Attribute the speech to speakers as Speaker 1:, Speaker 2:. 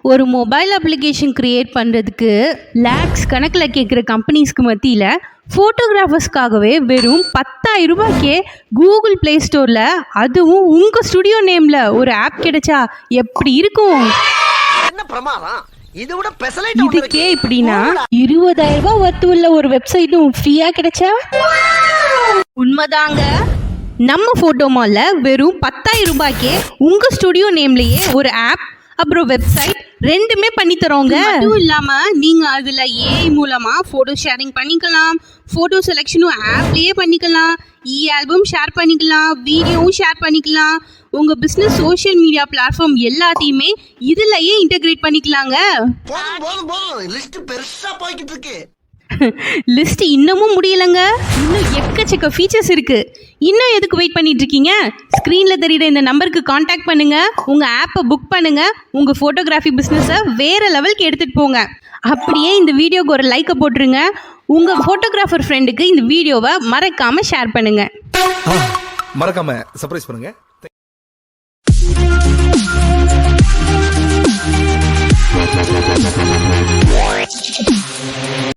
Speaker 1: ஒரு mobile application create பண்ணுறதுக்கு லேக்ஸ் கணக்கில் கேட்குற கம்பெனிஸ்க்கு மத்தியில் ஃபோட்டோகிராஃபர்ஸ்க்காகவே வெறும் 10,000 ரூபாய்க்கே கூகுள் ப்ளே ஸ்டோரில் அதுவும் உங்கள் ஸ்டுடியோ நேமில் ஒரு ஆப் கிடைச்சா எப்படி இருக்கும்? இதுக்கே இப்படின்னா 20,000 ரூபாய் ஒர்த்து உள்ள ஒரு வெப்சைட்டும் ஃப்ரீயாக கிடைச்சா? உண்மைதாங்க. நம்ம ஃபோட்டோ மாலில் வெறும் 10,000 ரூபாய்க்கே உங்கள் ஸ்டுடியோ நேம்லேயே ஒரு ஆப் அப்புறம் வெப்சைட் ரெண்டுமே பண்ணி தரோங்க. அதுவும் இல்லாமல் நீங்கள் அதில் ஏஐ மூலமாக ஃபோட்டோ ஷேரிங் பண்ணிக்கலாம், ஃபோட்டோ செலெக்ஷனும் ஆப்லேயே பண்ணிக்கலாம், ஆல்பம் ஷேர் பண்ணிக்கலாம், வீடியோவும் ஷேர் பண்ணிக்கலாம். உங்கள் பிஸ்னஸ் சோஷியல் மீடியா பிளாட்ஃபார்ம் எல்லாத்தையுமே இதுலயே இன்டெகிரேட் பண்ணிக்கலாங்க. லிஸ்ட் இன்னமும் முடியலங்க. இன்னும் எக்கச்சக்க ஃபீச்சர்ஸ் இருக்கு. இன்னும் எதுக்கு வெயிட் பண்ணிட்டு இருக்கீங்க? ஸ்க்ரீன்ல தெரியுற இந்த நம்பருக்கு காண்டாக்ட் பண்ணுங்க, உங்க ஆப்பை புக் பண்ணுங்க, உங்க போட்டோகிராஃபி பிசினஸை வேற லெவலுக்கு எடுத்துட்டு போங்க. அப்படியே இந்த வீடியோக்கு ஒரு லைக்கை போட்டுருங்க. உங்க போட்டோகிராஃபர் ஃப்ரெண்டுக்கு இந்த வீடியோவை மறக்காம ஷேர் பண்ணுங்க.
Speaker 2: மறக்காம சர்ப்ரைஸ் பண்ணுங்க.